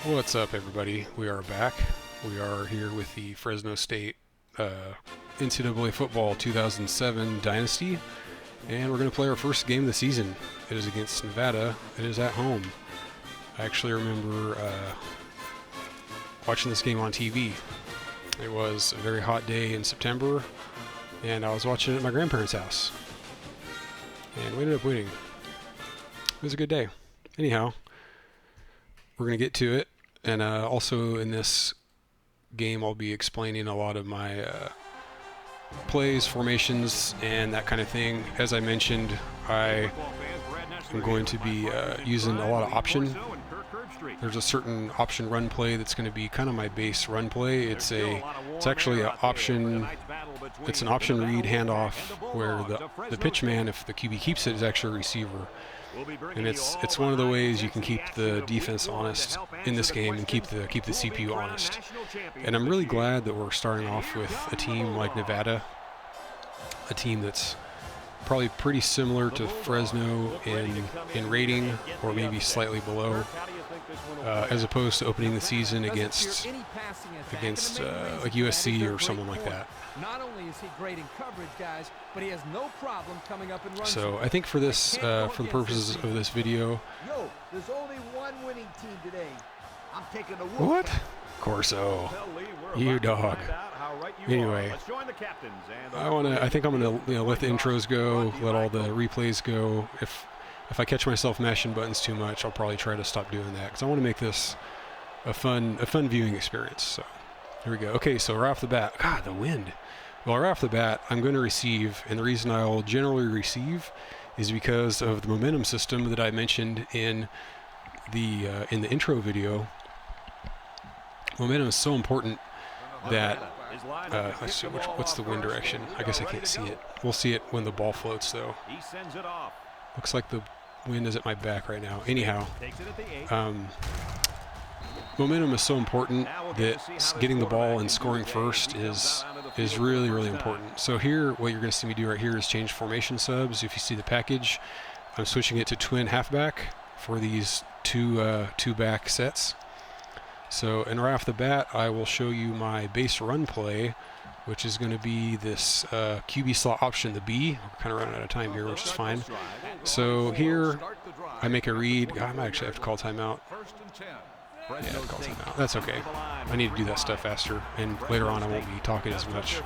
What's up, everybody? We are back. We are here with the Fresno State NCAA Football 2007 Dynasty, and we're going to play our first game of the season. It is against Nevada. It is at home. I actually remember watching this game on TV. It was a very hot day in September, and I was watching it at my grandparents' house. And we ended up winning. It was a good day. Anyhow, we're going to get to it. And also in this game, I'll be explaining a lot of my plays, formations, and that kind of thing. As I mentioned, I am going to be using a lot of option. There's a certain option run play that's going to be kind of my base run play. It's actually an option. It's an option read handoff where the pitch man, if the QB keeps it, is actually a receiver. And it's one of the ways you can keep the defense honest in this game and keep the CPU honest. And I'm really glad that we're starting off with a team like Nevada, a team that's probably pretty similar to Fresno in rating, or maybe slightly below, as opposed to opening the season against like USC or someone like that. Not only is he great in coverage, guys, but he has no problem coming up and running. So I think for this, for the purposes of this video, there's only one winning team today. I'm taking the what? Corso, you dog. Anyway, I think I'm gonna let the intros go, let all the replays go. If I catch myself mashing buttons too much, I'll probably try to stop doing that because I want to make this a fun viewing experience. So here we go. Okay, so right off the bat, God, the wind. Well, right off the bat, I'm going to receive, and the reason I'll generally receive is because of the momentum system that I mentioned in the intro video. Momentum is so important that let's see, what's the wind direction? I guess I can't see it. We'll see it when the ball floats, though. Looks like the wind is at my back right now. Anyhow, momentum is so important that getting the ball and scoring first is really, really important. So here, what you're going to see me do right here is change formation subs. If you see the package, I'm switching it to twin halfback for these two back sets. So, and right off the bat, I will show you my base run play, which is going to be this QB slot option, the B. We're kind of running out of time here, which is fine. So here, I make a read. I might actually have to call timeout. Yeah, call timeout. That's okay. I need to do that stuff faster, and later on I won't be talking as much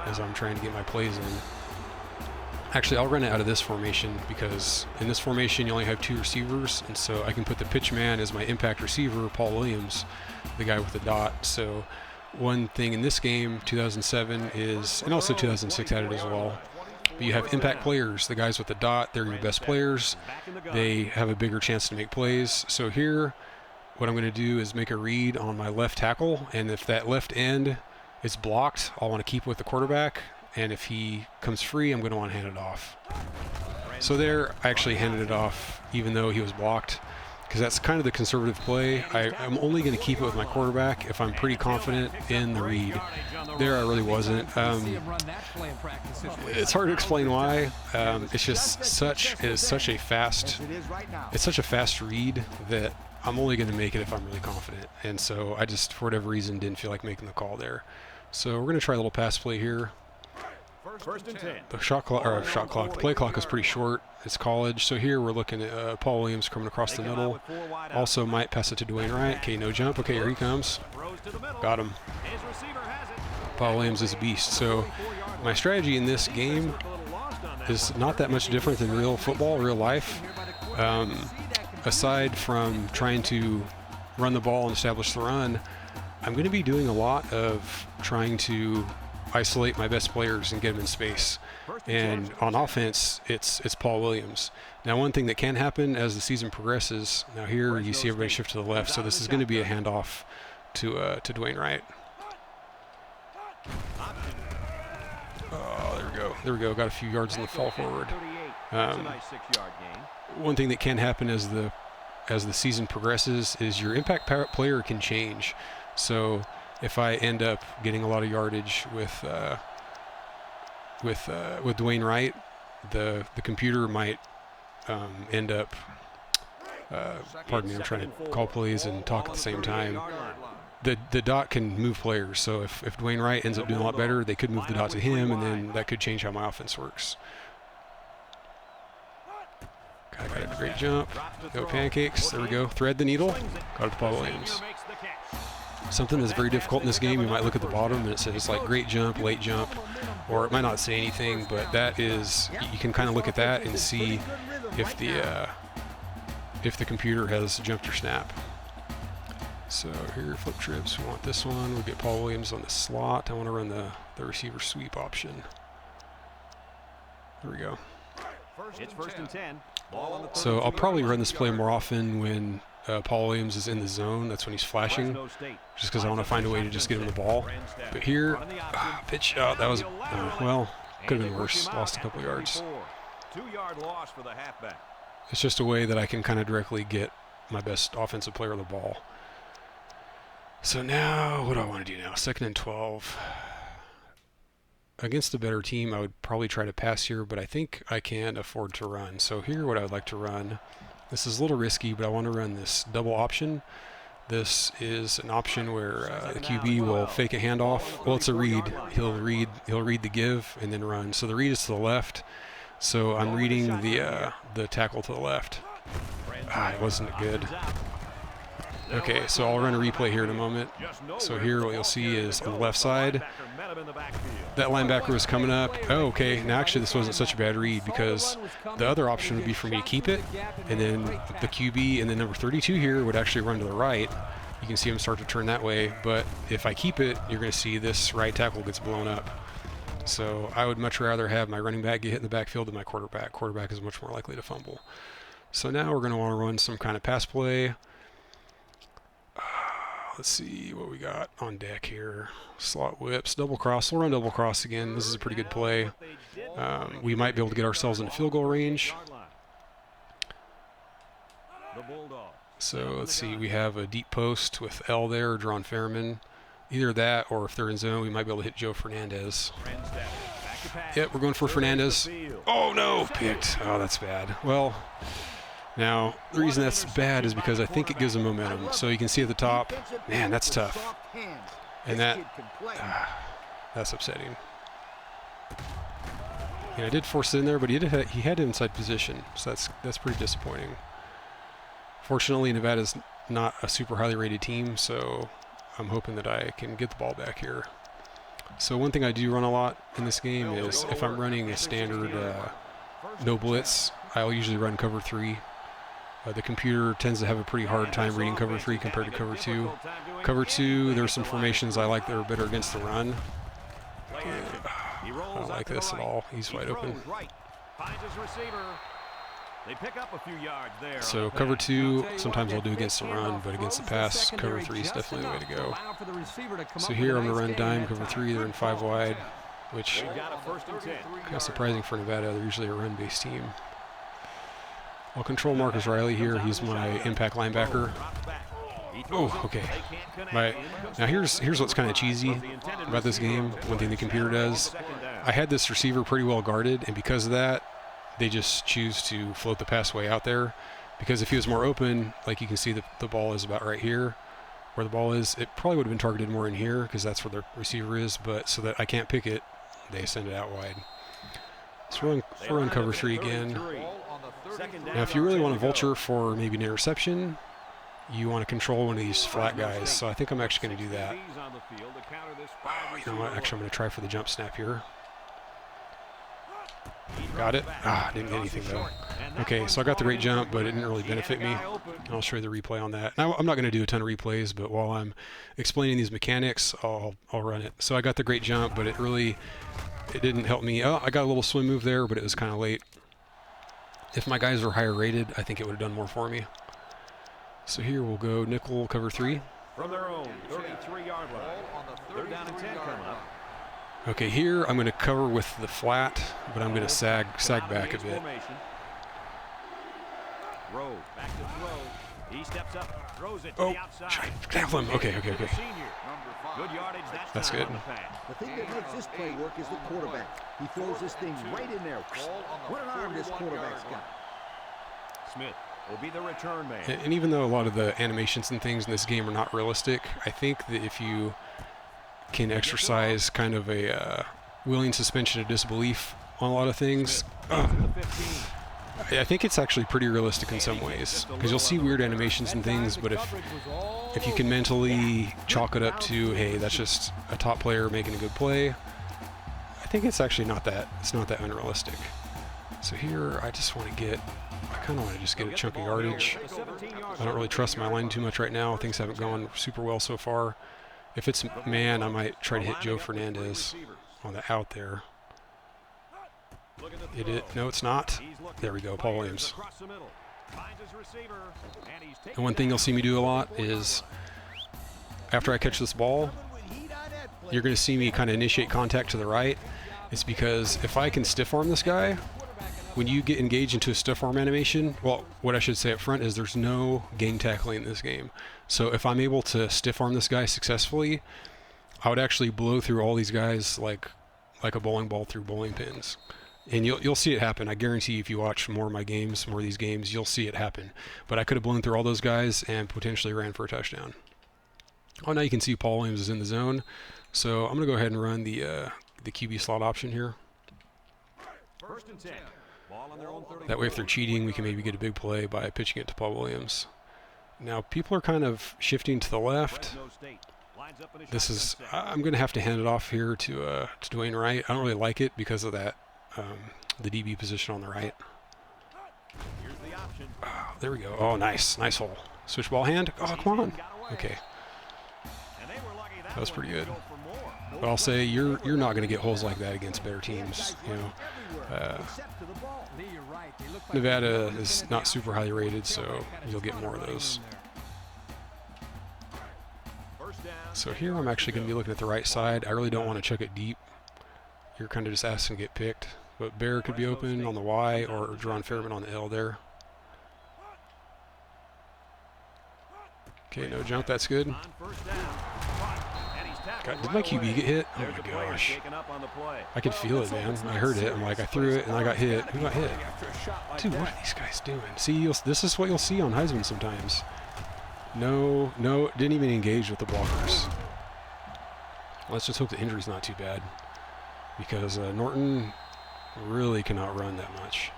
as I'm trying to get my plays in. Actually, I'll run it out of this formation because in this formation you only have two receivers, and so I can put the pitch man as my impact receiver, Paul Williams, the guy with the dot. So one thing in this game, 2007, is, and also 2006 had it as well, but you have impact players, the guys with the dot, they're your best players. They have a bigger chance to make plays. So here, what I'm going to do is make a read on my left tackle, and if that left end is blocked, I'll want to keep with the quarterback, and if he comes free, I'm going to want to hand it off. So there, I actually handed it off even though he was blocked, because that's kind of the conservative play. I'm only going to keep it with my quarterback if I'm pretty confident in the read. There I really wasn't. It's hard to explain why. It's just such a fast read that I'm only going to make it if I'm really confident. And so I just, for whatever reason, didn't feel like making the call there. So we're going to try a little pass play here. The play clock is pretty short. It's college. So here we're looking at Paul Williams coming across the middle. Also might pass it to Dwayne Wright. Okay, no jump. Okay, here he comes. Got him. Paul Williams is a beast. So my strategy in this game is not that much different than real football, real life. Aside from trying to run the ball and establish the run, I'm going to be doing a lot of trying to isolate my best players and get them in space. And on offense, it's Paul Williams. Now, one thing that can happen as the season progresses, now here you see everybody shift to the left, so this is going to be a handoff to Dwayne Wright. Oh, there we go. There we go. Got a few yards in the fall forward. One thing that can happen as the season progresses is your impact player can change. So if I end up getting a lot of yardage with Dwayne Wright, the computer might end up Pardon me, I'm trying to call plays and talk at the same time. The dot can move players, so if Dwayne Wright ends up doing a lot better, they could move the dot to him, and then that could change how my offense works. I got a great jump. Go pancakes. There we go. Thread the needle. Got it to Paul Williams. Something that's very difficult in this game, you might look at the bottom and it says like great jump, late jump, or it might not say anything, but that is, you can kind of look at that and see if the computer has jumped or snap. So here, flip trips, we want this one. We get Paul Williams on the slot. I want to run the receiver sweep option. There we go. It's 1st and 10. So I'll probably run this play more often when Paul Williams is in the zone. That's when he's flashing, just because I want to find a way to just get him the ball. But here, pitch out. That was, well, could have been worse. Lost a couple yards. 2-yard loss for the halfback. It's just a way that I can kind of directly get my best offensive player on the ball. So now, what do I want to do now? 2nd and 12. Against a better team, I would probably try to pass here, but I think I can afford to run. So here, what I would like to run, this is a little risky, but I want to run this double option. This is an option where the QB will fake a handoff. Well, it's a read. He'll read the give and then run. So the read is to the left. So I'm reading the tackle to the left. It wasn't good. Okay, so I'll run a replay here in a moment. So here what you'll see is on the left side, that linebacker was coming up. Oh, okay, now actually this wasn't such a bad read because the other option would be for me to keep it, and then the QB and then number 32 here would actually run to the right. You can see him start to turn that way, but if I keep it, you're going to see this right tackle gets blown up. So I would much rather have my running back get hit in the backfield than my quarterback. Quarterback is much more likely to fumble. So now we're going to want to run some kind of pass play. Let's see what we got on deck here. Slot whips, double cross. We'll run double cross again. This is a pretty good play. We might be able to get ourselves into field goal range. So let's see. We have a deep post with L there, Drawn Fairman. Either that, or if they're in zone, we might be able to hit Joe Fernandez. Yep, we're going for Fernandez. Oh no, picked. Oh, that's bad. Well, now the reason that's bad is because I think it gives them momentum. So you can see at the top, man, that's tough, and that's upsetting. I did force it in there, but he had inside position, so that's pretty disappointing. Fortunately, Nevada's not a super highly rated team, so I'm hoping that I can get the ball back here. So one thing I do run a lot in this game is if I'm running a standard no blitz, I'll usually run cover 3. The computer tends to have a pretty hard time reading cover 3 compared to cover 2. Cover 2, there's some formations I like that are better against the run. I don't like this at all. He's wide open. They pick up a few yards there. So cover 2, sometimes I'll do against the run, but against the pass, cover 3 is definitely the way to go. So here I'm going to run dime, cover 3, they're in 5 wide, which kind of surprising for Nevada. They're usually a run-based team. I'll control Marcus Riley here. He's my impact linebacker. Oh, okay. Now here's what's kind of cheesy about this game. One thing the computer does. I had this receiver pretty well guarded, and because of that, they just choose to float the pass way out there. Because if he was more open, like you can see the ball is about right here, where the ball is, it probably would have been targeted more in here because that's where the receiver is, but so that I can't pick it, they send it out wide. So we're on cover 3 again. Now if you really want to vulture for maybe an interception, you want to control one of these flat guys, so I think I'm actually going to do that. Oh, you know what, actually I'm going to try for the jump snap here. Got it. Didn't get anything though. Okay, so I got the great jump, but it didn't really benefit me. I'll show you the replay on that. Now, I'm not going to do a ton of replays, but while I'm explaining these mechanics, I'll run it. So I got the great jump, but it didn't help me. Oh, I got a little swim move there, but it was kind of late. If my guys were higher rated, I think it would have done more for me. So here we'll go nickel cover 3. From their own 33-yard line. 3rd down and 10 coming up. Okay, here I'm going to cover with the flat, but I'm going to sag back a bit. Oh, tackle him. Okay. That's good. The thing that makes this play work is the quarterback. He throws this thing right in there. What an arm this quarterback's got. Smith will be the return man. And even though a lot of the animations and things in this game are not realistic, I think that if you can exercise kind of a willing suspension of disbelief on a lot of things, I think it's actually pretty realistic in some ways, because you'll see weird animations and things, but if you can mentally chalk it up to, hey, that's just a top player making a good play, I think it's actually not that unrealistic. So here I kind of want to just get a chunk of yardage. I don't really trust my line too much right now. Things haven't gone super well so far. If it's man, I might try to hit Joe Fernandez on the out there. No, it's not. There we go, Paul Williams. And one thing you'll see me do a lot is after I catch this ball, you're going to see me kind of initiate contact to the right. It's because if I can stiff arm this guy, when you get engaged into a stiff arm animation, well, what I should say up front is there's no gang tackling in this game. So if I'm able to stiff arm this guy successfully, I would actually blow through all these guys like a bowling ball through bowling pins. And you'll see it happen. I guarantee if you watch more of my games, more of these games, you'll see it happen. But I could have blown through all those guys and potentially ran for a touchdown. Oh, now you can see Paul Williams is in the zone. So I'm going to go ahead and run the QB slot option here. First and 10. Ball on their own 30. That way if they're cheating, we can maybe get a big play by pitching it to Paul Williams. Now people are kind of shifting to the left. I'm going to have to hand it off here to Dwayne Wright. I don't really like it because of that. The DB position on the right. Oh, there we go. Oh, nice hole. Switch ball hand. Oh, come on. Okay. That was pretty good. But I'll say you're not going to get holes like that against better teams. You know, Nevada is not super highly rated, so you'll get more of those. So here I'm actually going to be looking at the right side. I really don't want to chuck it deep. You're kind of just asking to get picked. But Bear could be open on the Y or Jerron Fairman on the L there. Okay, no jump. That's good. God, did my QB get hit? Oh my gosh. I could feel it, man. I heard it. I'm like, I threw it and I got hit. Who got hit? Dude, what are these guys doing? See, this is what you'll see on Heisman sometimes. No, didn't even engage with the blockers. Let's just hope the injury's not too bad, because Norton really cannot run that much.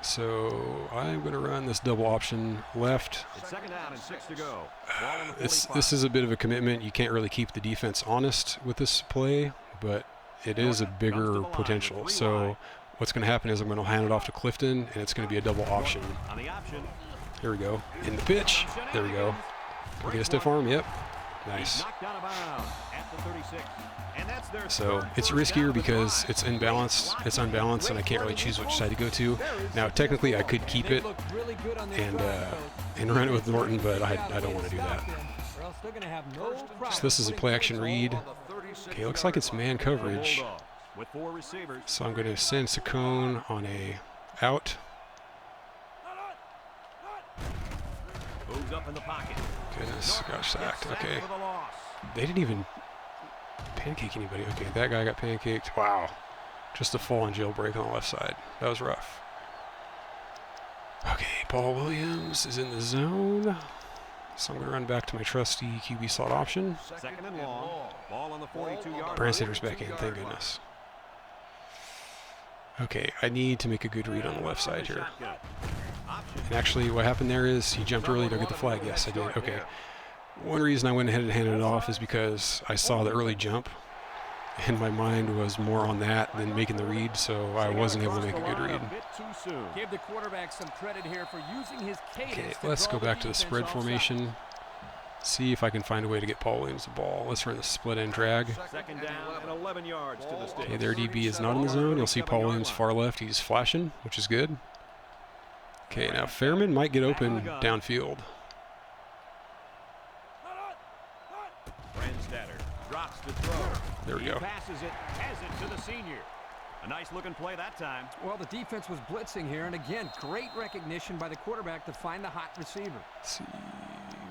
So I'm going to run this double option left. It's second down and 6 to go. This is a bit of a commitment. You can't really keep the defense honest with this play, but it is a bigger potential. So what's going to happen is I'm going to hand it off to Clifton, and it's going to be a double option. Here we go. In the pitch. There we go. Can we get a stiff arm? Yep. Nice. So it's riskier because it's unbalanced, and I can't really choose which side to go to. Now technically I could keep it and run it with Norton, but I don't want to do that. So this is a play action read. Okay, looks like it's man coverage. So I'm going to send Saccone on a out. Goodness, got sacked. Okay. They didn't even pancake anybody. Okay, that guy got pancaked. Wow. Just a full-on jailbreak on the left side. That was rough. Okay, Paul Williams is in the zone. So I'm going to run back to my trusty QB slot option. Second and long. Ball on the 42-yard. Brand Sanders back in, thank goodness. Okay, I need to make a good read on the left side here. And actually, what happened there is he jumped early to get the flag. Yes, I did. Okay. One reason I went ahead and handed it off is because I saw the early jump, and my mind was more on that than making the read, so I wasn't able to make a good read. Give the quarterback some credit here for using his cadence. Okay, let's go back to the spread formation. See if I can find a way to get Paul Williams the ball. Let's run the split end drag. Second down and 11 yards to the stick. Okay, their DB is not in the zone. You'll see Paul Williams far left. He's flashing, which is good. Okay, now Fairman might get open downfield. Drops the throw. There we go. Passes it, has it to the senior. A nice looking play that time. Well, the defense was blitzing here, and again, great recognition by the quarterback to find the hot receiver. Let's see,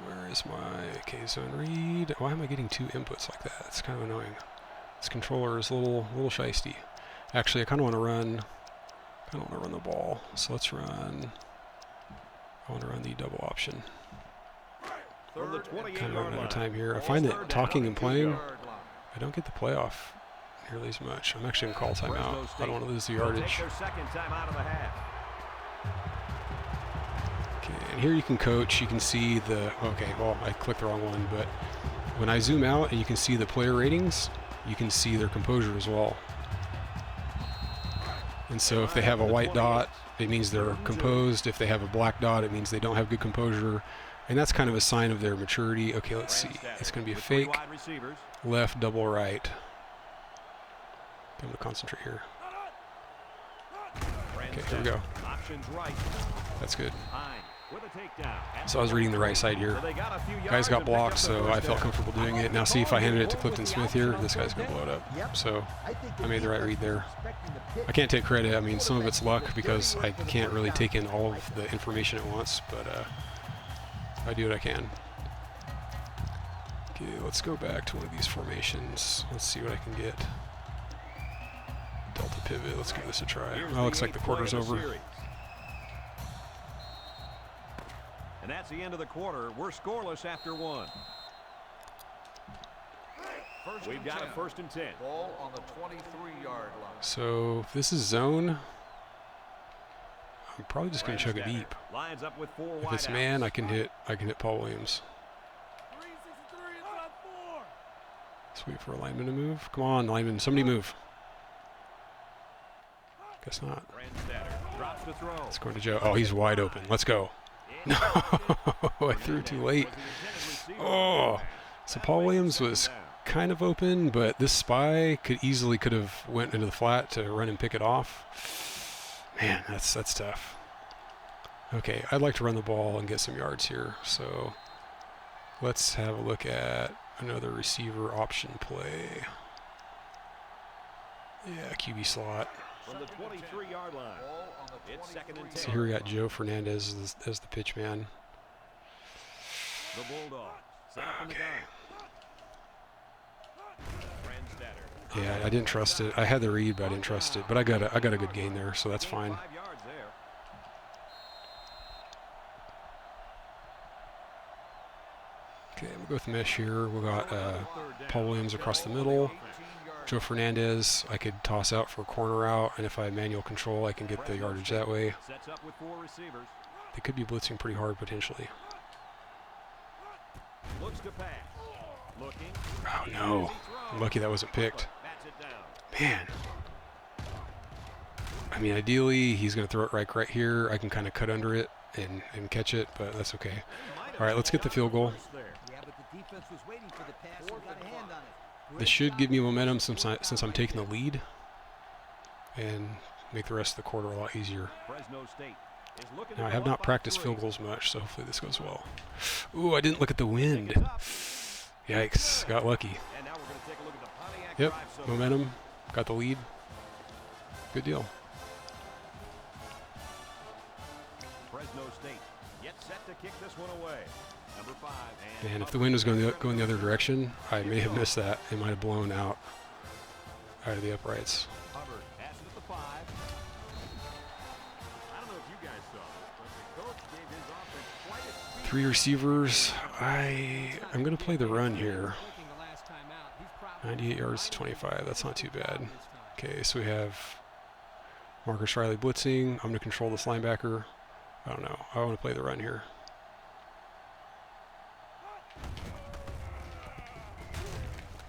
where is my okay zone read? Why am I getting two inputs like that? It's kind of annoying. This controller is a little shiesty. Actually, I kind of want to run the ball. So let's run I want to run the double option. From the Kind of 28-yard running out line. of time here. I find that talking and playing, I don't get the playoff nearly as much. I'm actually going to call timeout. I don't want to lose the They'll yardage. take their second time out of the half. Okay, and here you can coach. You can see the, okay, well, I clicked the wrong one, but when I zoom out and you can see the player ratings, you can see their composure as well. And so if they have a white dot, it means they're composed. If they have a black dot, it means they don't have good composure. And that's kind of a sign of their maturity. Okay, let's see. It's going to be a fake. Left, double right. I'm going to concentrate here. Okay, here we go. That's good. So I was reading the right side here. Guys got blocked, so I felt comfortable doing it. Now see if I handed it to Clifton Smith here, this guy's going to blow it up. So I made the right read there. I can't take credit. I mean, some of it's luck because I can't really take in all of the information at once, but I do what I can. Okay, let's go back to one of these formations. Let's see what I can get. Delta pivot, let's give this a try. Well, looks like the quarter's over. And that's the end of the quarter. We're scoreless after one. We've got a 1st and 10. Ball on the 23-yard line. So if this is zone, I'm probably just going to chuck it deep. Lines up with 4 If it's man, I can hit Paul Williams. Let's wait for a lineman to move. Come on, lineman, somebody move. Guess not. It's going to Joe. Oh, he's wide open. Let's go. No, I threw too late. Oh, so Paul Williams was kind of open, but this spy could have went into the flat to run and pick it off. Man, that's tough. Okay, I'd like to run the ball and get some yards here. So let's have a look at another receiver option play. Yeah, QB slot. From the 23-yard line. It's 2nd and 10. So here we got Joe Fernandez as the pitch man. The Bulldogs set up in the gun. Yeah, I didn't trust it. I had the read, but I didn't trust it. But I got a good gain there, so that's fine. Okay, we'll go with mesh here. We got Paul Williams across the middle. Joe Fernandez, I could toss out for a corner out, and if I have manual control, I can get the yardage that way. They could be blitzing pretty hard potentially. Oh no, I'm lucky that wasn't picked. Man. I mean, ideally, he's going to throw it right here. I can kind of cut under it and catch it, but that's okay. All right, let's get the field goal. This should give me momentum since I'm taking the lead and make the rest of the quarter a lot easier. Now, I have not practiced field goals much, so hopefully this goes well. Ooh, I didn't look at the wind. Yikes, got lucky. Yep, momentum, got the lead. Good deal. Fresno State yet set to kick this one away. Number 5. And if the wind was going the other direction, I may have missed that. It might have blown out of the uprights. Hubbard passes at the 5. I don't know if you guys saw this, but the coach gave his offense quite a speed. 3 receivers. I'm going to play the run here. 98 yards to 25. That's not too bad. Okay, so we have Marcus Riley blitzing. I'm going to control this linebacker. I don't know. I want to play the run here.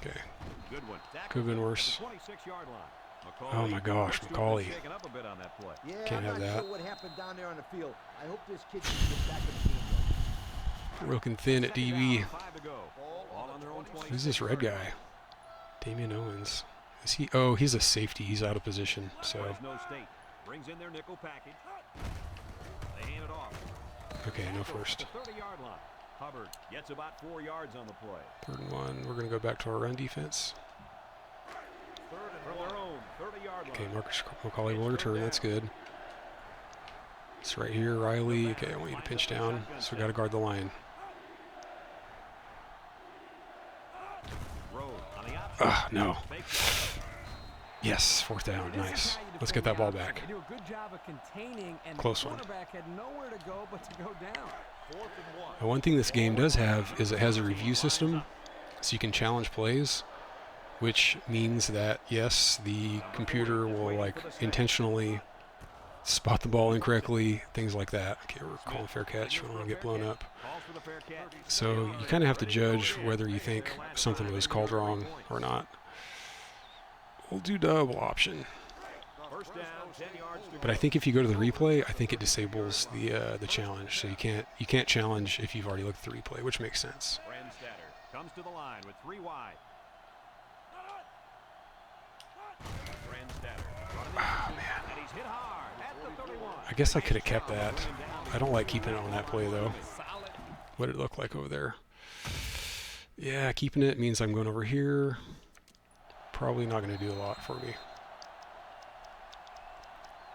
Okay. Could have been worse. Oh my gosh, McCauley. Can't have that. What happened down there on the field. I hope this kid can get back in the game. Broken thin at DB. Who's this red guy? Damian Owens. Is he? Oh, he's a safety. He's out of position. So. Okay, no first. Hubbard gets about 4 yards on the play. 3rd and 1. We're going to go back to our run defense. Okay, Marcus McCauley will return. That's good. It's right here, Riley. Okay, I want you to pinch down. So we got to guard the line. No. Yes, 4th down. Nice. Let's get that ball back. They do a good job of containing, and Close the one. quarterback had nowhere to go but to go down. Now, one thing this game does have is it has a review system, so you can challenge plays, which means that, yes, the computer will like intentionally spot the ball incorrectly, things like that. Okay, we're calling fair catch. We don't want to get blown up. So you kind of have to judge whether you think something was called wrong or not. We'll do double option. But I think if you go to the replay, I think it disables the challenge. So you can't challenge if you've already looked at the replay, which makes sense. Comes to the line with 3 wide. Oh, man. I guess I could have kept that. I don't like keeping it on that play, though. What did it look like over there? Yeah, keeping it means I'm going over here. Probably not going to do a lot for me.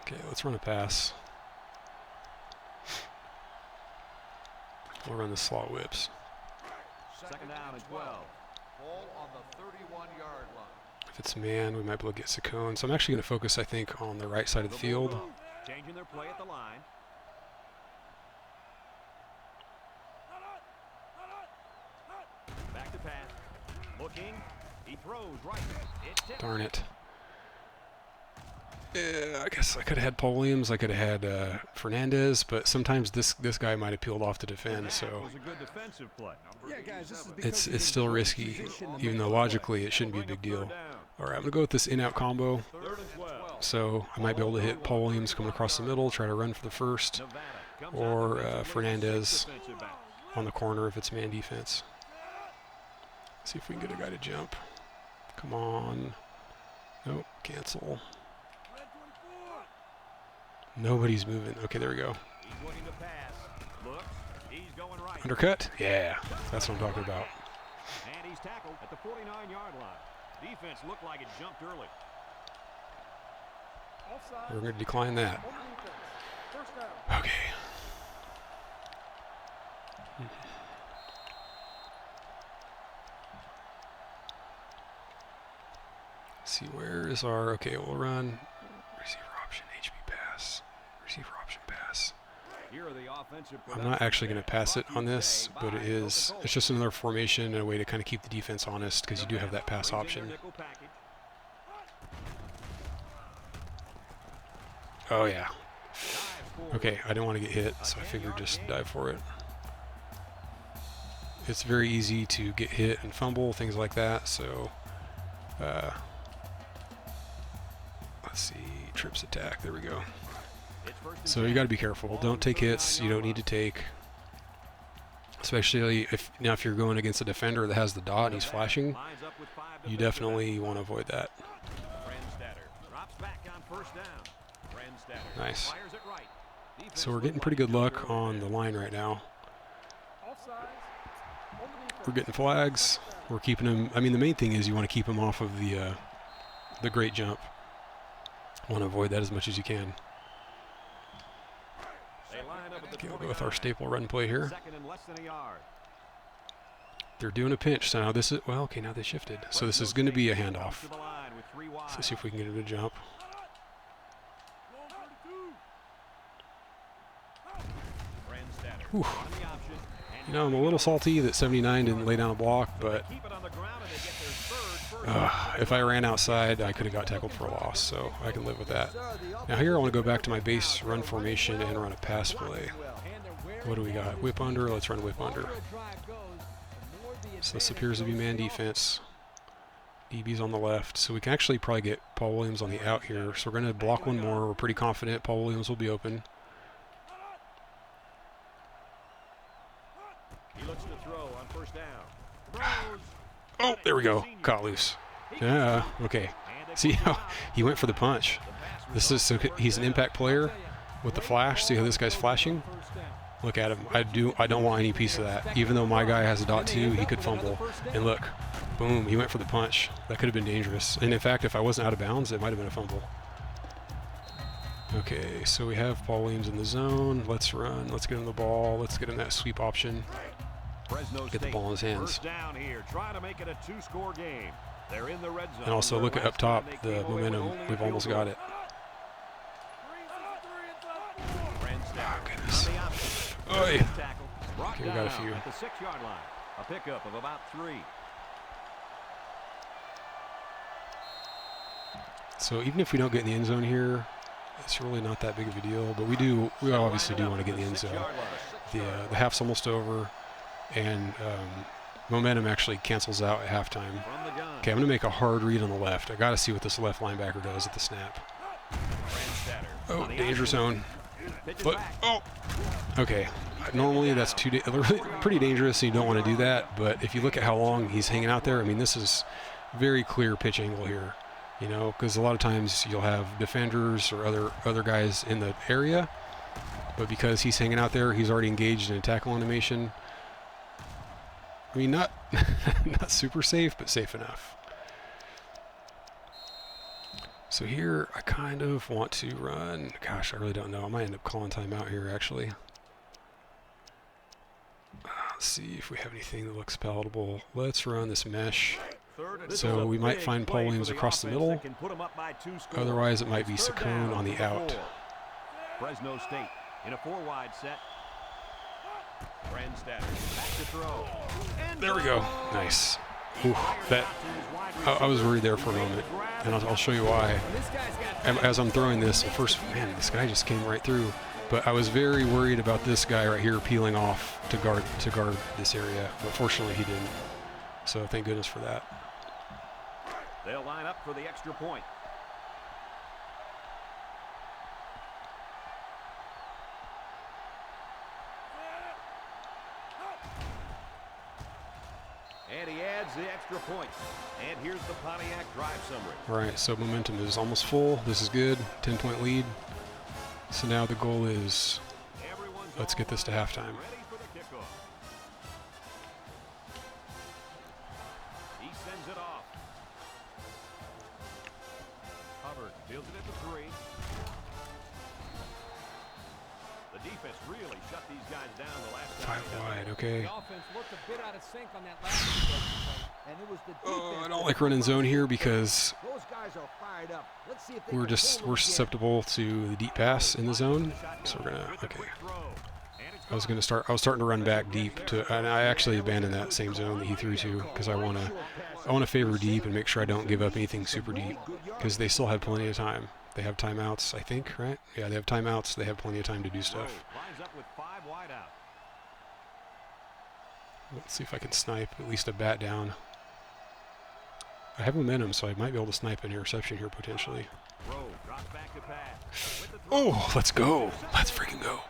Okay, let's run a pass. We'll run the slot whips. 2nd down and 12. Ball on the 31-yard line. If it's man, we might be able to get Saccone. So I'm actually going to focus, I think, on the right side of the field. Changing their play at the line. Back to pass. Looking. He throws right. Darn it. Yeah, I guess I could have had Paul Williams. I could have had Fernandez, but sometimes this guy might have peeled off to defend. So was a good defensive play. Yeah, guys, this is because it's still risky, even though logically it shouldn't be a big deal. All right, I'm gonna go with this in-out combo. 3rd and 12. So I might be able to hit Paul Williams coming across the middle, try to run for the first, or Fernandez on the corner if it's man defense. See if we can get a guy to jump. Come on. Nope, cancel. Nobody's moving. Okay, there we go. He's looking to pass. Looks. He's going right. Undercut? Yeah, that's what I'm talking about. And he's tackled at the 49-yard line. Defense looked like it jumped early. We're going to decline that. Okay. Let's see, where is our... Okay, we'll run receiver option, HB pass. Receiver option pass. Here are the offensive I'm not actually going to pass it on this, but it's just another formation and a way to kind of keep the defense honest because you do have that pass option. Oh, yeah. Okay, I didn't want to get hit, so I figured just dive for it. It's very easy to get hit and fumble, things like that, so let's see, trips attack, there we go. So you got to be careful. Don't take hits you don't need to take, especially if you're going against a defender that has the dot and he's flashing. You definitely want to avoid that. Nice. So we're getting pretty good luck on the line right now. We're getting flags. We're keeping them. I mean, the main thing is you want to keep them off of the great jump. Want to avoid that as much as you can. Okay, we'll go with our staple run play here. They're doing a pinch, so now this is, well, okay, now they shifted. So this is going to be a handoff. So let's see if we can get him to jump. Whew. You know, I'm a little salty that 79 didn't lay down a block, but if I ran outside, I could have got tackled for a loss, so I can live with that. Now here I want to go back to my base run formation and run a pass play. What do we got? Whip under. Let's run whip under. So this appears to be man defense. DB's on the left, so we can actually probably get Paul Williams on the out here. So we're going to block one more. We're pretty confident Paul Williams will be open. He looks to throw on first down. Oh, there we go. Caught loose. Yeah, okay. See how he went for the punch. This is so he's an impact player with the flash. See how this guy's flashing? Look at him. I don't want any piece of that. Even though my guy has a dot too, he could fumble. And look, boom, he went for the punch. That could have been dangerous. And in fact, if I wasn't out of bounds, it might have been a fumble. Okay, so we have Paul Williams in the zone. Let's run. Let's get him the ball. Let's get him that sweep option. Fresno Get the ball in his hands. First down here, trying to make it a 2-score game. They're in the red zone. And also look at up top, the momentum. We've almost got it. Oh, goodness. Oh, yeah. Okay, we got a few. At the 6-yard line. A pickup of about 3. So even if we don't get in the end zone here, it's really not that big of a deal. But we obviously do want to get in the end zone. The half's almost over, and momentum actually cancels out at halftime. Okay, I'm going to make a hard read on the left. I got to see what this left linebacker does at the snap. Oh, danger zone. Foot. Oh. Okay. Normally that's pretty dangerous, so you don't want to do that. But if you look at how long he's hanging out there, I mean, this is very clear pitch angle here. You know, because a lot of times you'll have defenders or other guys in the area, but because he's hanging out there, he's already engaged in a tackle animation. I mean, not not super safe, but safe enough. So here, I kind of want to run. Gosh, I really don't know. I might end up calling timeout here, actually. Let's see if we have anything that looks palatable. Let's run this mesh. So we might find Paul Williams across the middle. Otherwise, it might be Saccone on the out. Fresno State in a 4-wide set. Back to throw. There we go. Nice. Ooh, I was worried there for a moment, and I'll show you why. As I'm throwing this, well, first, man, this guy just came right through. But I was very worried about this guy right here peeling off to guard this area. But fortunately, he didn't. So thank goodness for that. They'll line up for the extra point. And he adds the extra point. And here's the Pontiac drive summary. All right, so momentum is almost full. This is good. 10-point lead. So now the goal is, let's get this to halftime. Ready for the kickoff. He sends it off. Hubbard fields it at the 3. The defense really shut these guys down the last time. 5 wide, okay. The offense looked a bit out of sync on that last play. And it was the Oh, I don't like running zone here because those guys are fired up. Let's see if they we're can hold them susceptible to the deep pass in the zone. So we're gonna, okay. I was starting to run back deep and I actually abandoned that same zone that he threw to because I want to favor deep and make sure I don't give up anything super deep because they still have plenty of time. They have timeouts, I think, right? Yeah, they have timeouts. They have plenty of time to do stuff. Lines up with 5 wide out. Let's see if I can snipe at least a bat down. I have momentum, so I might be able to snipe an interception here potentially. Oh, let's go. Let's freaking go.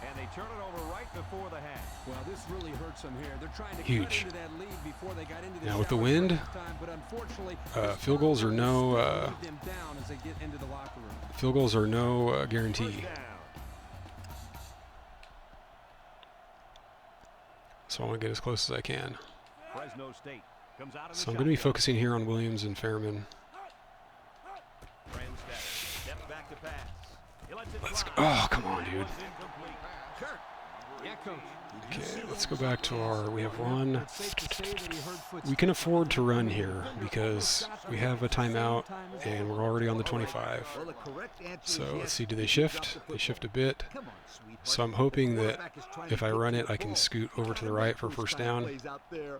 And they turn it over right before the half. Well, this really hurts them here. They're trying to Huge. cut into that lead before they got into the Now with the shower wind, time, but unfortunately, field goals are no them down as they get into the locker room. field goals are no guarantee. First down. So I want to get as close as I can. Fresno State comes out of the So I'm going to be focusing here on Williams and Fairman. Steps back to pass. He lets it Let's go. fly. Oh, come on, dude. Incomplete. Kurt. Yeah, coach. Okay, let's go back to our, we have one. It's safe to say that he heard footsteps. We can afford to run here because we have a timeout and we're already on the 25. Well, the correct answer So is let's yes. see, do they You shift? dropped the They shift a football. bit. Come on, sweetheart. So I'm hoping The that quarterback is trying if to I get run to it, the I can ball. scoot over to the Kinda right like for those first kind of down. plays out there.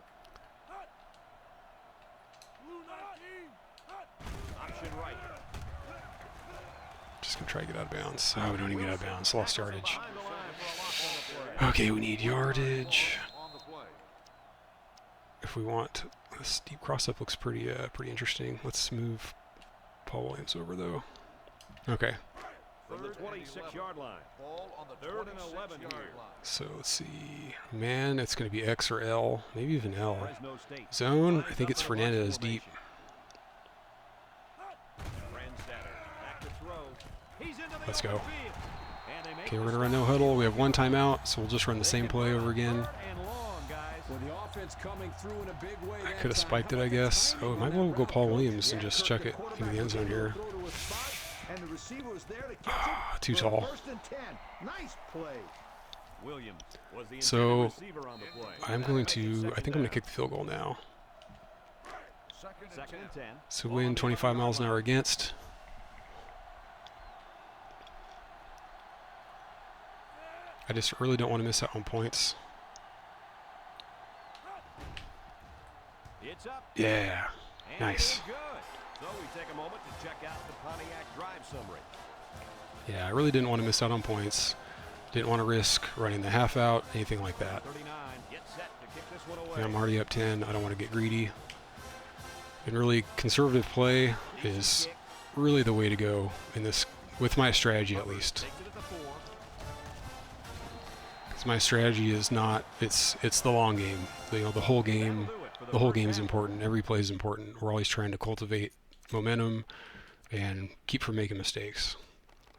Option right. Just gonna try to get out of bounds. Oh, we don't even get out of bounds. Lost yardage. Okay, we need yardage. If we want, this deep cross-up looks pretty interesting. Let's move Paul Williams over though. Okay, From the 26-yard line. Third and 11 here. so let's see. Man, it's gonna be X or L, maybe even L. Fresno State. Zone, I think it's Fernandez deep. Back to throw. He's into the Let's go. open field. And they make Okay, we're gonna run no huddle. We have one timeout, so we'll just run the same play over again. and long, guys. Well, the offense coming through in a big way. I that could have time. spiked it, How I about the guess. timing Oh, on might that well go route, Paul coach? Williams and just chuck it into the end zone here. And the receiver was there to catch it. Too For tall. First and 10. Nice play. Williams was the So, intended receiver on the play. I'm going to, I think I'm gonna kick the field goal now. Second and 10. So wind 25 miles an hour against. I just really don't want to miss out on points. It's up. Yeah, And nice. good. So we take a moment to check out the Pontiac drive summary. Yeah, I really didn't want to miss out on points. Didn't want to risk running the half out, anything like that. 39. Get set to kick this one away. And I'm already up 10. I don't want to get greedy. And really, conservative play is really the way to go in this, with my strategy at least. Takes it at the 4. Because my strategy is not, it's the long game. You know, the whole game is important. Every play is important. We're always trying to cultivate momentum and keep from making mistakes.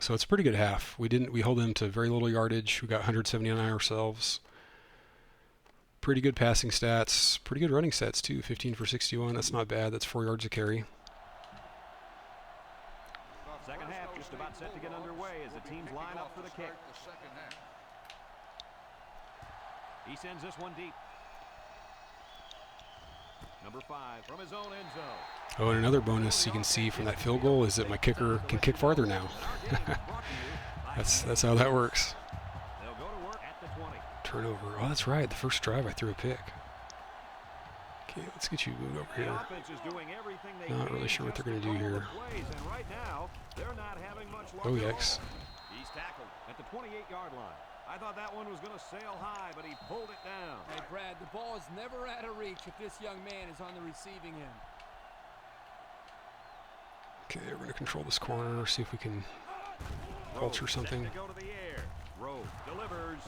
So it's a pretty good half. We held them to very little yardage. We got 179 ourselves. Pretty good passing stats. Pretty good running stats too. 15 for 61. That's not bad. That's 4 yards of carry. Second half just about set to get underway as the teams line up for the kick. He sends this one deep. Number 5 from his own end zone. Oh, and another bonus you can see from that field goal is that my kicker can kick farther now. That's how that works. They'll go to work at the 20. Turnover. Oh, that's right. The first drive I threw a pick. Okay, let's get you moved over The here. offense is doing everything they Not can really sure what just they're going to to do call here. the plays, and right now, they're not having much luck Oh, at all. yikes. He's tackled at the 28-yard line. I thought that one was going to sail high, but he pulled it down. Hey, Brad, the ball is never out of reach if this young man is on the receiving end. Okay, we're going to control this corner, see if we can culture Rowe something. set to go to the air. Rowe delivers,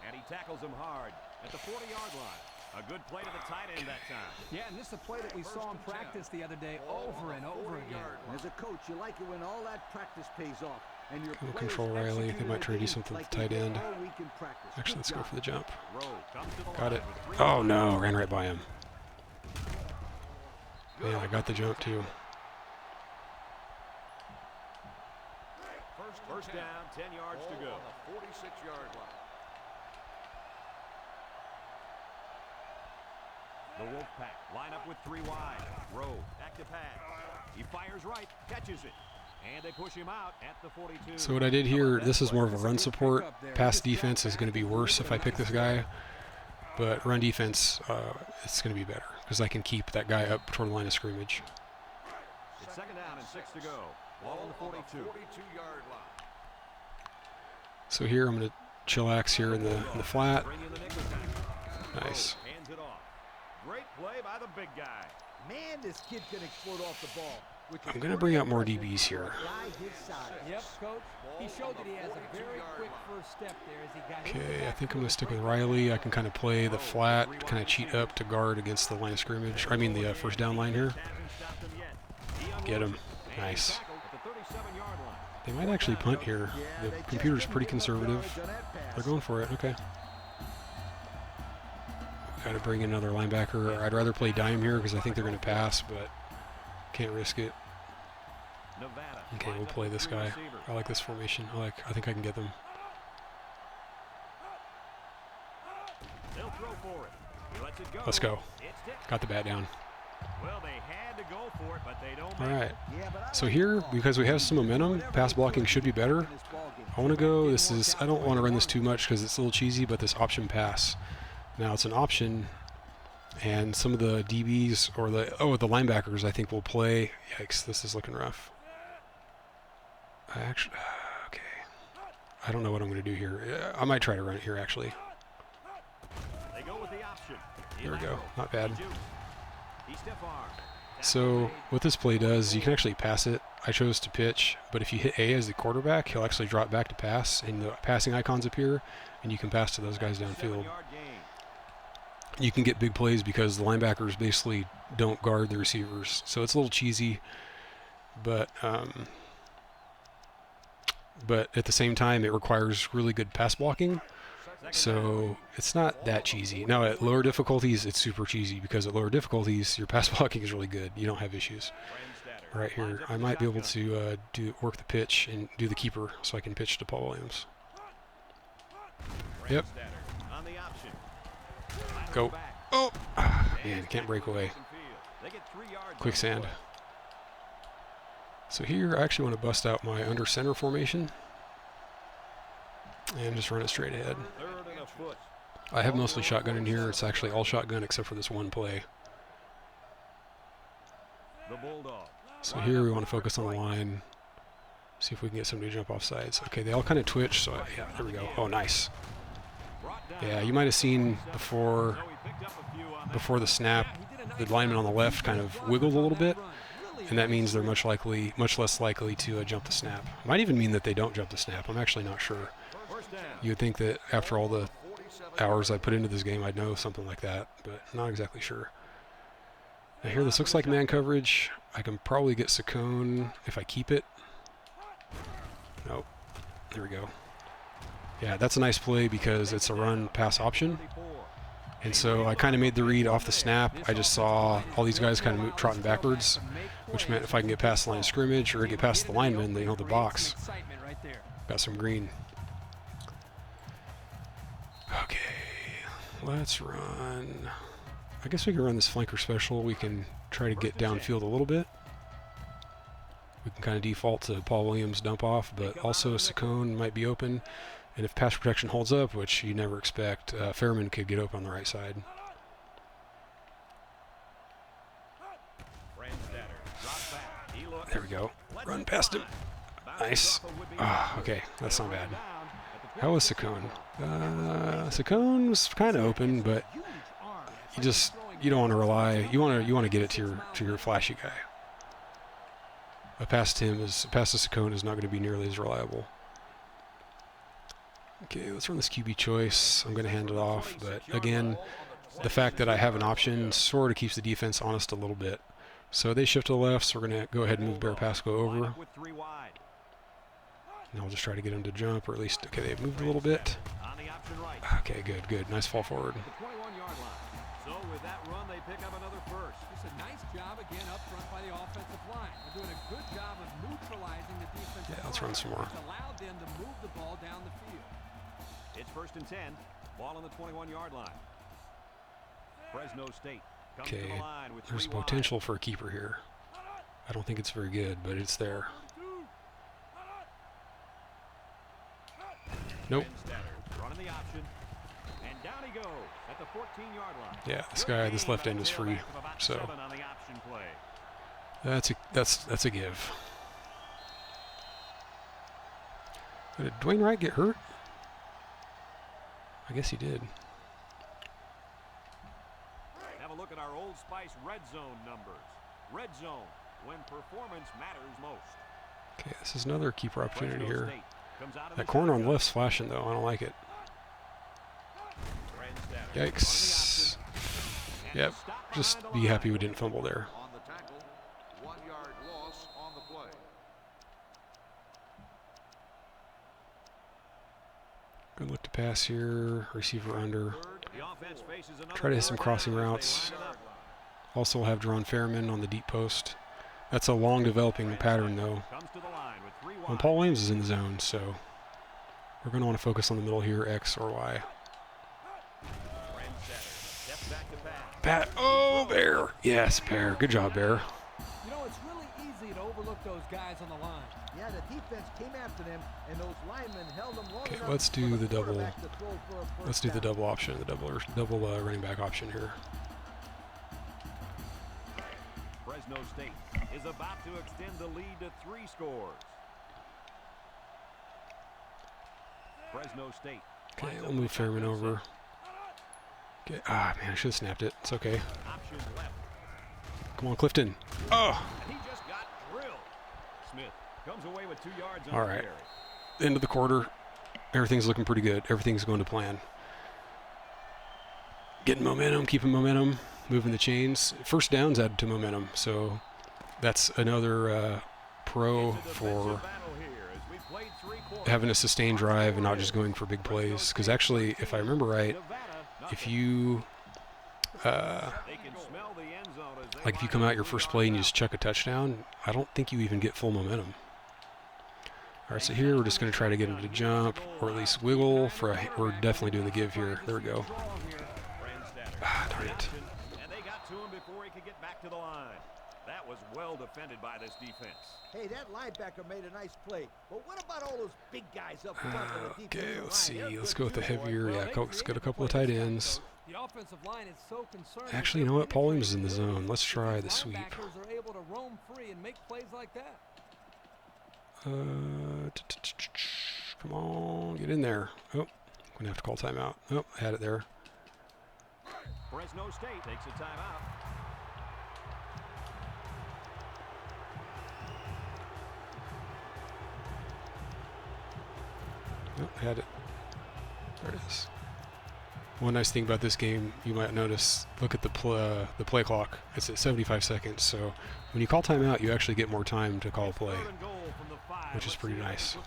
and he tackles him hard at the 40-yard line. A good play to the tight end that time. Yeah, and this is a play that we saw in practice the other day over and over again. And as a coach, you like it when all that practice pays off. And your We'll players control Riley. They execute might try to do the something game with the tight like they end. did all week in practice. Actually, Good let's go job. for the jump. Rowe comes to the Got line it. with 3 Oh, no. Ran right by him. Yeah, I got the jump, too. First down, 10 yards to go. 46-yard line. The Wolfpack line up with 3 wide. Rowe back to pass. He fires right, catches it, and they push him out at the 42. So what I did here, this is more of a run support. Pass defense is going to be worse if I pick this guy. But run defense, it's going to be better because I can keep that guy up toward the line of scrimmage. It's second down and 6 to go. Ball on the 42. 42-yard line. So here I'm going to chillax here in the flat. Bring in the nickel back. Nice. Rowe hands it off. Great play by the big guy. Man, this kid can explode off the ball. which is I'm going to bring out more impressive DBs here. for a guy his size. Yep, Coach. He showed that he has a very quick first step there as he got Okay, I think I'm going to stick with Riley. I can kind of play the flat, kind of cheat up to guard against the line of scrimmage. I mean the first down line here. Get him. Nice. They might actually punt here. The computer's pretty conservative. They're going for it. Okay. Got to bring in another linebacker. I'd rather play dime here because I think they're going to pass, but can't risk it. Okay, we'll play this guy. I like this formation. I think I can get them. Let's go. Got the bat down. Well, they had to go for it, but they don't. All right. So here, because we have some momentum, pass blocking should be better. I want to go. I don't want to run this too much because it's a little cheesy, but this option pass. Now it's an option, and some of the DBs or the linebackers I think will play. Yikes! This is looking rough. Okay. I don't know what I'm going to do here. I might try to run it here actually. They go with the option. There we go. Not bad. So what this play does, you can actually pass it. I chose to pitch, but if you hit A as the quarterback, he'll actually drop back to pass, and the passing icons appear, and you can pass to those guys downfield. You can get big plays because the linebackers basically don't guard the receivers. So it's a little cheesy, but at the same time, it requires really good pass blocking. So it's not that cheesy. Now at lower difficulties, it's super cheesy because at lower difficulties, your pass blocking is really good. You don't have issues. Right here, I might be able to work the pitch and do the keeper so I can pitch to Paul Williams. Yep. Go. Oh, man, can't break away. They get 3 yards. Quicksand. So here I actually want to bust out my under center formation and just run it straight ahead. 3rd and a foot. I have mostly shotgun in here. It's actually all shotgun except for this one play. The Bulldog. So here we want to focus on the line. See if we can get somebody to jump off sides. Okay, they all kind of twitch, so yeah, there we go. Oh, nice. Yeah, you might have seen before the snap, the lineman on the left kind of wiggled a little bit, and that means they're much less likely to jump the snap. Might even mean that they don't jump the snap. I'm actually not sure. You would think that after all the hours I put into this game, I'd know something like that, but not exactly sure. Now here, this looks like man coverage. I can probably get Saccone if I keep it. Nope. There we go. Yeah, that's a nice play because it's a run-pass option. And so I kind of made the read off the snap. I just saw all these guys kind of trotting backwards, which meant if I can get past the line of scrimmage or get past the lineman, they know the box. Got some green. Okay, let's run. I guess we can run this flanker special. We can try to get downfield a little bit. We can kind of default to Paul Williams dump off, but also Saccone might be open. And if pass protection holds up, which you never expect, Fairman could get open on the right side. There we go. Run past him. Nice. Okay, that's not bad. How was Saccone? Saccone was kind of open, but you don't want to rely. You want to get it to your flashy guy. A pass to Saccone is not going to be nearly as reliable. Okay, let's run this QB choice. I'm going to hand it off, but again, the fact that I have an option sort of keeps the defense honest a little bit. So they shift to the left, so we're going to go ahead and move Bear Pasco over. And I'll just try to get him to jump, or at least, okay, they've moved a little bit. Okay, good. Nice fall forward. So with that run, they pick up another first. It's a nice job again up front by the offensive line. They're doing a good job of neutralizing the defensive Yeah, let's run some more. It's allowed them to move the ball down the field. It's 1st and 10. Ball on the 21-yard line. Fresno State comes to Okay, the line with 3 there's wide. potential for a keeper here. I don't think it's very good, but it's there. Nope. Running the option. And down he goes at the 14-yard line. Yeah, this left end is free, so that's a give. Did Dwayne Wright get hurt? I guess he did. Have a look at our Old Spice Red Zone numbers. Red Zone, when performance matters most. Okay, this is another keeper opportunity Fresno here. State comes out of That the corner on the shotgun. left's flashing though. I don't like it. Yikes. Yep. Just be happy we didn't fumble there. On the tackle, 1-yard loss on the play. Good look to pass here. Receiver under. The offense faces another Try to hit some third crossing down as they routes. line it up. Also have Jerron Fairman on the deep post. That's a long developing pattern though. Comes to the line with 3 wide. Well, Paul Williams is in the zone, so we're going to want to focus on the middle here, X or Y. Steps back to pass. Pat, oh, Bear. Yes, Bear. Good job, Bear. You know, it's really easy to overlook those guys on the line. Yeah, the defense came after them, and those linemen held them long Okay, enough let's for do the double. quarterback to throw for a first Let's do the down. double option, the double running back option here. Fresno State is about to extend the lead to 3 scores. Fresno State. Okay, we'll move Fairman over. Okay. Ah, man, I should have snapped it. It's okay. Option left. Come on, Clifton. Oh, And he just got drilled. Smith comes away with 2 yards on all the right. carry. End of the quarter. Everything's looking pretty good. Everything's going to plan. Getting momentum, keeping momentum, moving the chains. First downs added to momentum, so that's another pro for having a sustained drive and not just going for big plays. Because actually, if I remember right, if you if you come out your first play and you just chuck a touchdown, I don't think you even get full momentum. All right, so here we're just going to try to get him to jump or at least wiggle. We're definitely doing the give here. There we go. Ah, darn it. to him before he could get back to the line. That was well defended by this defense. Hey, that linebacker made a nice play. But what about all those big guys up front on the defensive Okay, let's see. line? They're Let's good go with the too, boy. heavier. Yeah, let's get a couple of tight ends. The offensive line is so concerned. Actually, you know what? Paul Williams is in the zone. Let's try the sweep. Linebackers are able to roam free and make plays like that. Come on, get in there. Oh, I'm gonna have to call timeout. Oh, I had it there. Fresno State takes a timeout. Oh, I had it. There it is. One nice thing about this game, you might notice, look at the play clock. It's at 75 seconds, so when you call timeout, you actually get more time to call a play, which is pretty nice.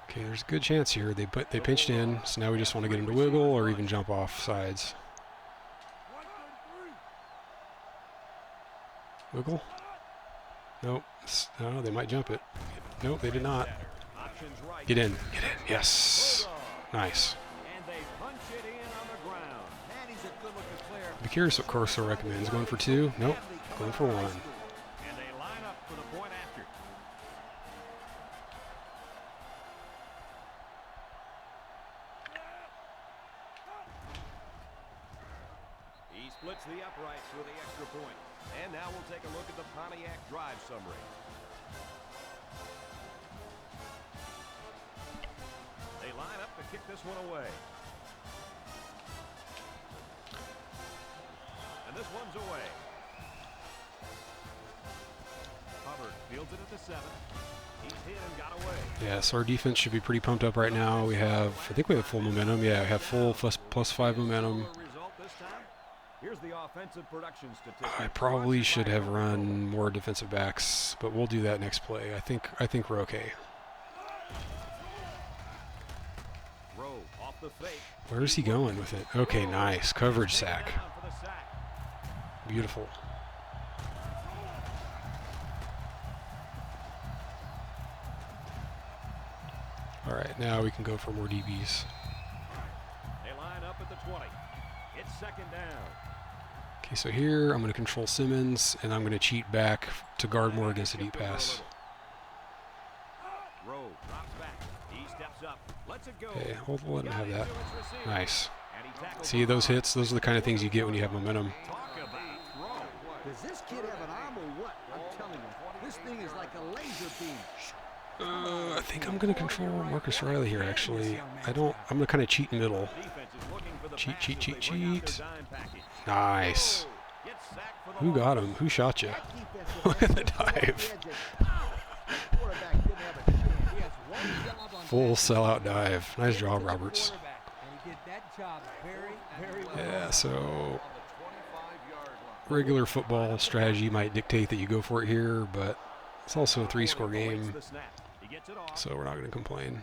Okay, there's a good chance here. They pinched in, so now we just want to get them to wiggle or even jump off sides. Wiggle? Nope. No, they might jump it. Nope, they did not. Get in. Get in. Yes. Nice. Be curious what Corso recommends. Going for 2? Nope. Going for 1. And they line up for the point after. He splits the uprights with the extra point. And now we'll take a look at the Pontiac drive summary. They line up to kick this one away. And this one's away. Hubbard fields it at the 7. He's hit and got away. Yeah, so our defense should be pretty pumped up right now. We have, I think we have full momentum. Yeah, we have full plus 5 momentum. Here's the offensive production statistics. I probably should have run more defensive backs, but we'll do that next play. I think we're okay. Off the fake. Where is he going with it? Okay, nice. Coverage sack. Beautiful. All right, now we can go for more DBs. They line up at the 20. It's second down. Okay, so here I'm going to control Simmons, and I'm going to cheat back to guard more against a deep pass. Rowe drops back. He steps up. Lets it go. Okay, we'll let him have that. Nice. See those hits? Those are the kind of things you get when you have momentum. Does this kid have an arm or what? I'm telling you, this thing is like a laser beam. I think I'm going to control Marcus Riley here, actually. I'm going to kind of cheat middle. Cheat. Nice. Who got him? Who shot you? Look at the dive. Full sellout dive. Nice job, Roberts. Yeah, so regular football strategy might dictate that you go for it here, but it's also a 3-score game, so we're not going to complain.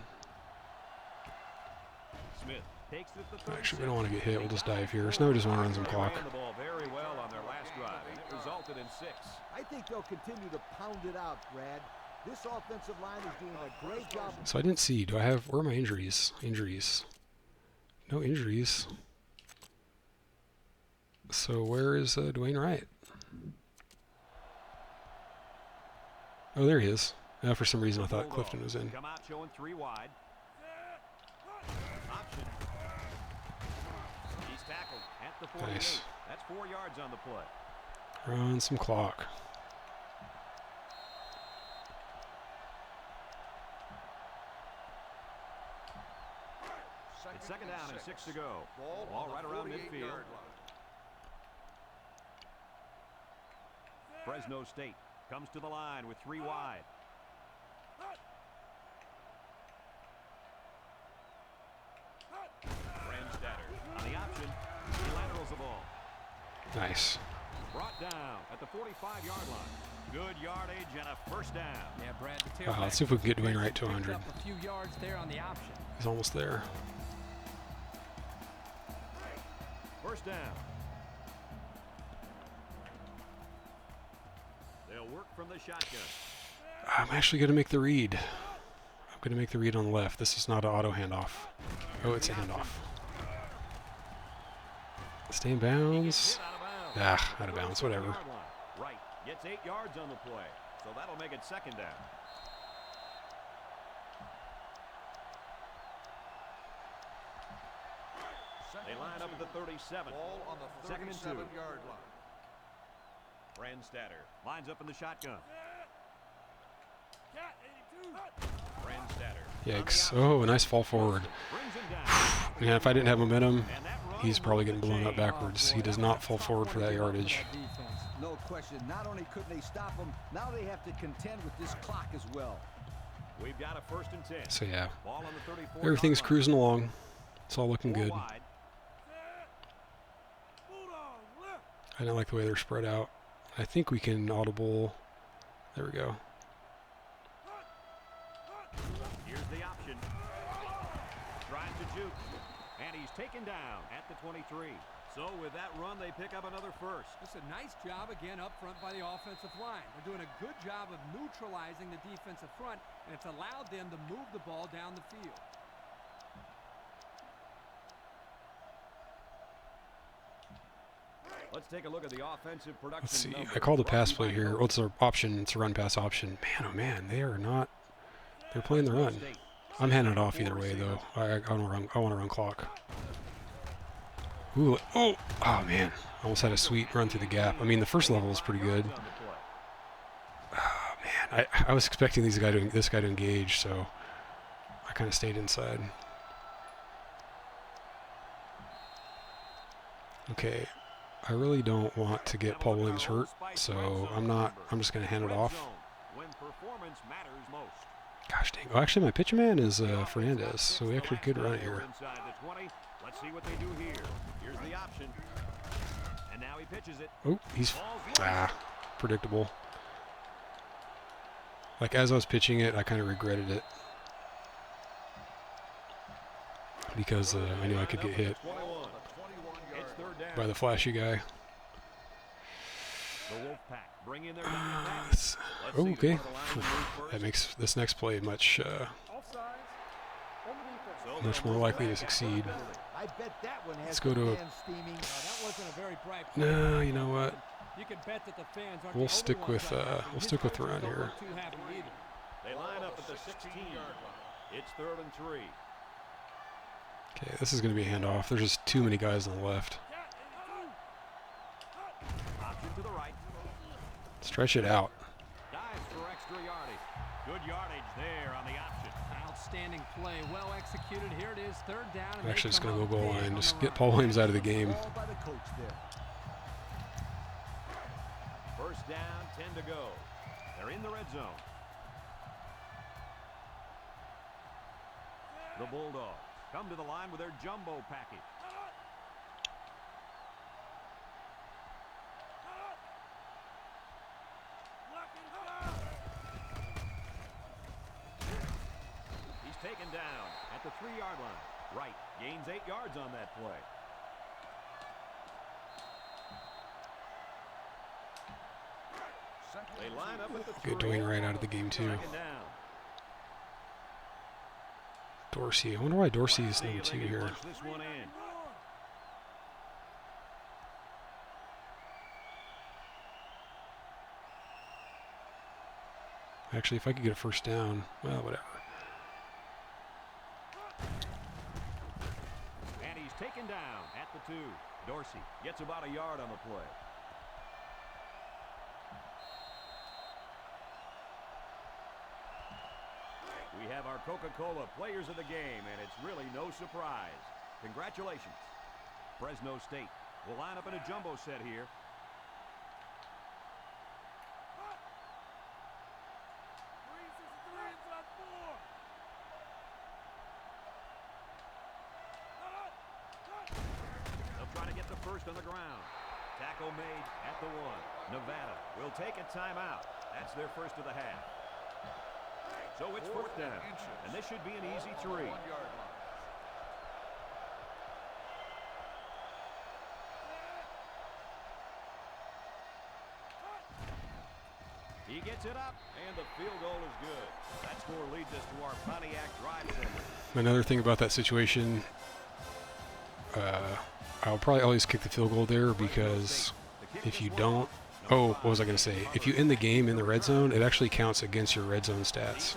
Actually, we don't want to get hit. We'll just dive here. So now we just want to run some clock. I think they'll continue to pound it out, Brad. This offensive line is doing a great job. So I didn't see. Do I have? Where are my injuries? Injuries. No injuries. So where is Dwayne Wright? Oh, there he is. For some reason I thought Clifton was in. Come out showing 3 wide. Option. He's tackled at the 48. Nice. That's 4 yards on the play. Run some clock. It's second down and 6 to go. Ball right around midfield. Fresno State comes to the line with 3 wide. Brandstatter on the option. He laterals the ball. Nice. Brought down at the 45-yard line. Good yardage and a first down. Yeah, Brad, the Let's see if we can get Dwayne Wright to 100. a few yards there on the option. He's almost there. First down. They'll work from the shotgun. I'm actually going to make the read. I'm going to make the read on the left. This is not an auto handoff. Oh, it's a handoff. Stay in bounds. Ah, out of bounds, whatever. Right, gets 8 yards on the play, so that'll make it 2nd down. They line up at the 37. Ball on the 2nd and 2. 37-yard line. Brandstatter lines up in the shotgun. Brandstatter. Yikes. Oh, a nice fall forward. Yeah, if I didn't have momentum, he's probably getting blown up backwards. He does not fall forward for that yardage. No question. Not only couldn't they stop him, now they have to contend with this clock as well. We've got a 1st and 10. So yeah, Ball on the 34. everything's cruising along. It's all looking good. I don't like the way they're spread out. I think we can audible. There we go. Here's the option. Tries to juke. And he's taken down at the 23. So with that run, they pick up another 1st. It's a nice job again up front by the offensive line. They're doing a good job of neutralizing the defensive front, and it's allowed them to move the ball down the field. Let's take a look at the offensive production. Let's see. numbers. I called a pass play here. What's our option? It's a run pass option. Man, oh man, they are not. They're playing the run. I'm handing it off either way though. I want to run clock. Ooh, oh man, almost had a sweet run through the gap. I mean, the first level was pretty good. Oh man, I was expecting this guy to engage, so I kind of stayed inside. Okay, I really don't want to get Paul Williams hurt, so I'm just going to hand it off. When performance matters most. Gosh dang. Oh, actually, my pitcher man is Fernandez, so we actually could run it here. Inside the 20. Let's see what they do here. Here's the option. And now he pitches it. Oh, he's predictable. Like as I was pitching it, I kind of regretted it because I knew I could get hit by the flashy guy. Okay, that makes this next play much more likely to succeed. Let's go to. No, you know what? We'll stick with the run here. They line up at the 16-yard line. It's 3rd and 3. Okay, this is going to be a handoff. There's just too many guys on the left. Option to the right. Stretch it out. Dives for extra yardage. Good yardage there on the option. Outstanding play, well executed. Here it is, 3rd down. I'm actually just going to go goal line. Just get Paul Williams out of the game. 1st down, 10 to go. They're in the red zone. The Bulldogs come to the line with their jumbo package. He's taken down at the 3-yard line. Right, gains 8 yards on that play. They line up at the Good Dwayne Wright out of the game too. Dorsey. I wonder why Dorsey is number 2 here. Actually, if I could get a 1st down, well, whatever. And he's taken down at the 2. Dorsey gets about a yard on the play. We have our Coca-Cola Players of the Game, and it's really no surprise. Congratulations. Fresno State will line up in a jumbo set here. They'll try to get the 1st on the ground. Tackle made at the 1. Nevada will take a timeout. That's their 1st of the half. So it's 4th down, and this should be an easy 3. He gets it up, and the field goal is good. That score leads us to our Pontiac drive center. Another thing about that situation, I'll probably always kick the field goal there, because if you don't, oh, what was I going to say? If you end the game in the red zone, it actually counts against your red zone stats.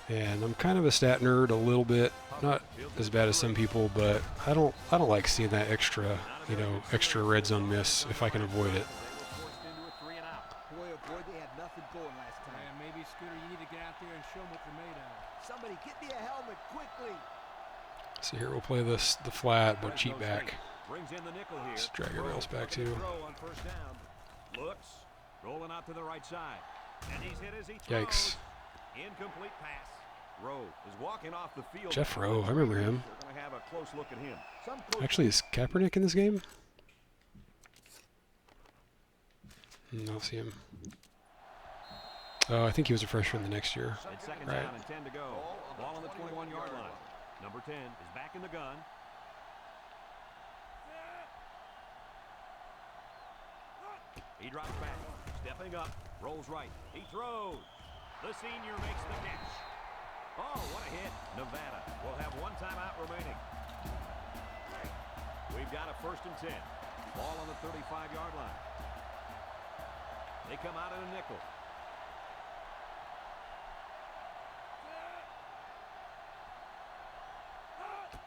And I'm kind of a stat nerd a little bit, not as bad as some people, but I don't like seeing that extra, you know, extra red zone miss if I can avoid it. Boy, oh boy, they had nothing going last time. And maybe, Scooter, you need to get out there and show them what you're made of. Somebody get me a helmet quickly. So here we'll play the flat, but cheat back. Brings in the nickel here. Just drag everybody else back too. Throw on first down. Looks, rolling out to the right side. And he's hit as he throws. Yikes. Incomplete pass. Rowe is walking off the field. Jeff Rowe, I remember him. We're going to have a close look at him. Actually, is Kaepernick in this game? I don't see him. Oh, I think he was a freshman the next year. It's second Right. down and 10 to go. Ball on the 21-yard line. Number 10 is back in the gun. He drops back, stepping up, rolls right. He throws. The senior makes the catch. Oh, what a hit. Nevada will have one timeout remaining. We've got a 1st and 10. Ball on the 35-yard line. They come out in a nickel.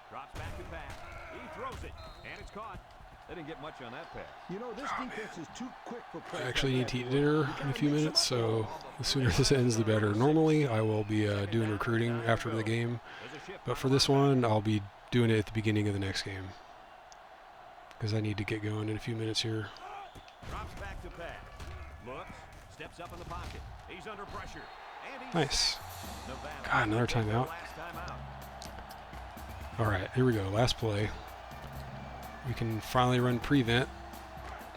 Drops back to pass. He throws it, and it's caught. They didn't get much on that pass. You know, this defense is too quick for play. I actually need to eat dinner in a few minutes, so the sooner this ends, the better. Normally, I will be doing recruiting after the game, but for this one, I'll be doing it at the beginning of the next game, because I need to get going in a few minutes here. Drops back to pass. Looks, steps up in the pocket. He's under pressure. And he's Nice. Nevada. God, another timeout. Last timeout. All right, here we go. Last play. We can finally run prevent.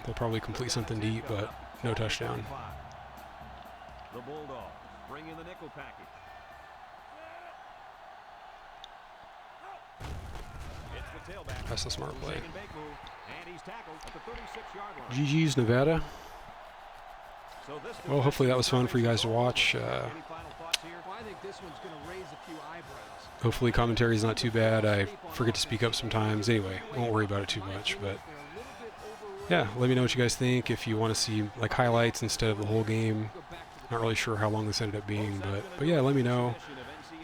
They'll probably complete something to eat, but no touchdown. The Bulldogs bring in the nickel package. It's the tailback. That's a smart play. Shake and bake move, and he's tackled at the 36-yard line. GG's, Nevada. So this Well, hopefully that was fun for you guys to watch. Any final thoughts here? Well, I think this one's going to raise a few eyebrows. Hopefully commentary is not too bad. I forget to speak up sometimes. Anyway, won't worry about it too much. But yeah, let me know what you guys think. If you want to see like highlights instead of the whole game. Not really sure how long this ended up being, but yeah, let me know.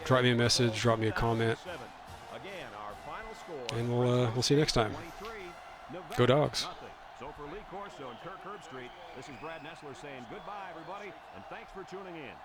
Drop me a message, drop me a comment, and we'll see you next time. Go Dogs. So for Lee Corso and Kirk Herbstreit, this is Brad Nessler saying goodbye, everybody, and thanks for tuning in.